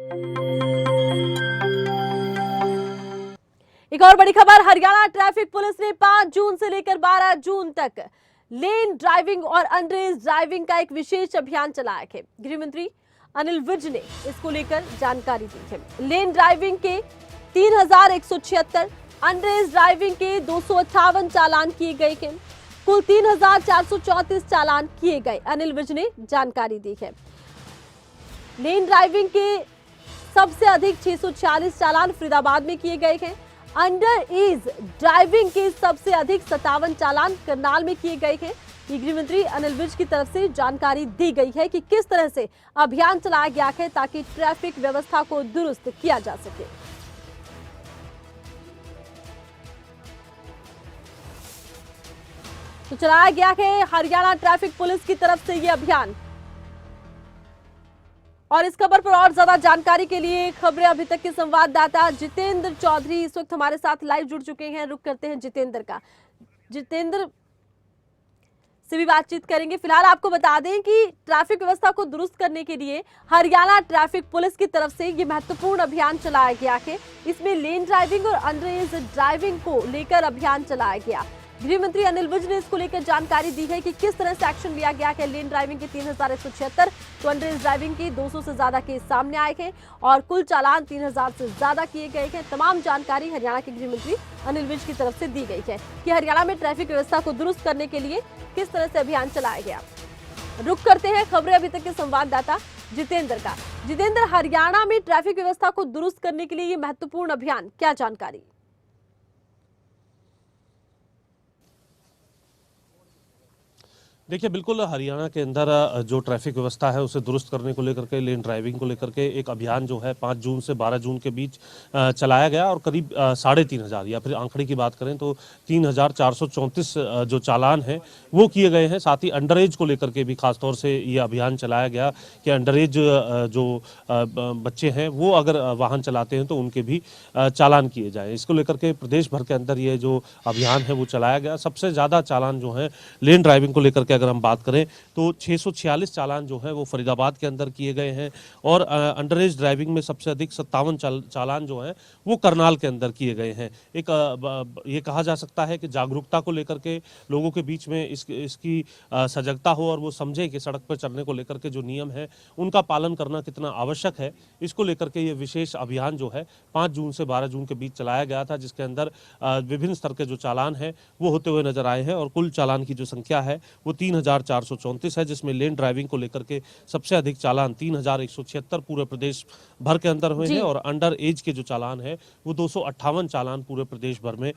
एक और बड़ी खबर, हरियाणा ट्रैफिक पुलिस ने 5 जून से लेकर 12 जून तक लेन ड्राइविंग और अनरेज ड्राइविंग का एक विशेष अभियान चलाया है। गृह मंत्री अनिल विज ने इसको लेकर जानकारी दी है। लेन ड्राइविंग के 3176, अनरेज ड्राइविंग के 258 चालान किए गए हैं। कुल 3434 चालान किए गए, अनिल विज ने जानकारी दी है। लेन ड्राइविंग के सबसे अधिक 646 चालान फरीदाबाद में किए गए हैं। अंडर एज ड्राइविंग के सबसे अधिक 57 चालान करनाल में किए गए हैं। गृह मंत्री अनिल विज की तरफ से जानकारी दी गई है कि किस तरह से अभियान चलाया गया है ताकि ट्रैफिक व्यवस्था को दुरुस्त किया जा सके। तो चलाया गया है हरियाणा ट्रैफिक पुलिस की तरफ से यह अभियान। और इस खबर पर और ज्यादा जानकारी के लिए खबरें अभी तक के संवाददाता जितेंद्र चौधरी इस वक्त हमारे साथ लाइव जुड़ चुके हैं। रुक करते हैं जितेंद्र का। जितेंद्र से भी बातचीत करेंगे। फिलहाल आपको बता दें कि ट्रैफिक व्यवस्था को दुरुस्त करने के लिए हरियाणा ट्रैफिक पुलिस की तरफ से ये महत्वपूर्ण अभियान चलाया गया है। इसमें लेन ड्राइविंग और अंडरएज ड्राइविंग को लेकर अभियान चलाया गया। गृह मंत्री अनिल विज ने इसको लेकर जानकारी दी है कि किस तरह से एक्शन लिया गया है। लेन ड्राइविंग के 3176 तो अंडरएज ड्राइविंग के 200 से ज्यादा केस सामने आए हैं और कुल चालान 3000 से ज्यादा किए गए हैं। तमाम जानकारी हरियाणा के गृह मंत्री अनिल विज की तरफ से दी गई है कि हरियाणा में ट्रैफिक व्यवस्था को दुरुस्त करने के लिए किस तरह से अभियान चलाया गया। रुक करते हैं खबरें अभी तक के संवाददाता जितेंद्र का। जितेंद्र, हरियाणा में ट्रैफिक व्यवस्था को दुरुस्त करने के लिए ये महत्वपूर्ण अभियान, क्या जानकारी? देखिए, बिल्कुल हरियाणा के अंदर जो ट्रैफिक व्यवस्था है उसे दुरुस्त करने को लेकर के, लेन ड्राइविंग को लेकर के एक अभियान जो है 5 जून से 12 जून के बीच चलाया गया और करीब 3500 या फिर आंकड़े की बात करें तो 3434 जो चालान हैं वो किए गए हैं। साथ ही अंडर एज को लेकर के भी खासतौर से ये अभियान चलाया गया कि अंडर एज जो बच्चे हैं वो अगर वाहन चलाते हैं तो उनके भी चालान किए जाएँ। इसको लेकर के प्रदेश भर के अंदर ये जो अभियान है वो चलाया गया। सबसे ज़्यादा चालान जो है लेन ड्राइविंग को लेकर अगर हम बात करें तो 646 चालान जो है वो फरीदाबाद के अंदर किए गए हैं और अंडरएज ड्राइविंग में सबसे अधिक 57 चालान जो है वो करनाल के अंदर किए गए हैं। एक ये कहा जा सकता है कि जागरूकता को लेकर के लोगों के बीच में इसकी सजगता हो और वो समझे कि सड़क पर चलने को लेकर के जो नियम है उनका पालन करना कितना आवश्यक है। इसको लेकर के ये विशेष अभियान जो है 5 जून से 12 जून के बीच चलाया गया था, जिसके अंदर विभिन्न स्तर के जो चालान हैं वो होते हुए नजर आए हैं और कुल चालान की जो संख्या है वो 3434 है, जिसमें लेन ड्राइविंग को लेकर के सबसे अधिक चालान 3176 पूरे प्रदेश भर के अंदर हुए हैं और अंडर एज के जो चालान है वो 258 चालान पूरे प्रदेश भर में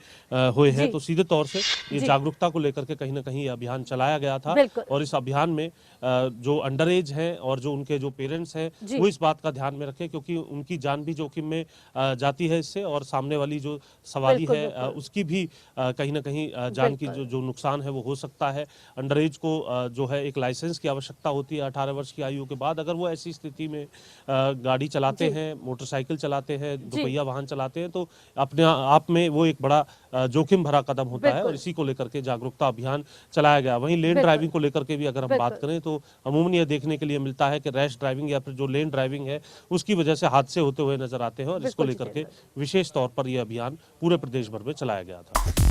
हुए हैं। तो सीधे तौर से ये जागरूकता को लेकर के कहीं ना कहीं ये अभियान चलाया गया था और इस अभियान में जो अंडर एज हैं और जो उनके जो पेरेंट्स हैं वो इस बात का ध्यान में रखें क्योंकि उनकी जान भी जोखिम में जाती है इससे और सामने वाली जो सवारी है उसकी भी कहीं ना कहीं जान की जो नुकसान है वो हो सकता है। अंडर एज को जो है एक लाइसेंस की आवश्यकता होती है 18 वर्ष की आयु के बाद। अगर वो ऐसी स्थिति में गाड़ी चलाते हैं, मोटरसाइकिल चलाते हैं, दोपहिया वाहन चलाते हैं तो अपने आप में वो एक बड़ा जोखिम भरा कदम होता है और इसी को लेकर के जागरूकता अभियान चलाया गया। वहीं लेन ड्राइविंग को लेकर के भी अगर हम बात करें तो अमूमन ये देखने के लिए मिलता है कि रैश ड्राइविंग या फिर जो लेन ड्राइविंग है उसकी वजह से हादसे होते हुए नजर आते हैं और इसको लेकर के विशेष तौर पर यह अभियान पूरे प्रदेश भर में चलाया गया था।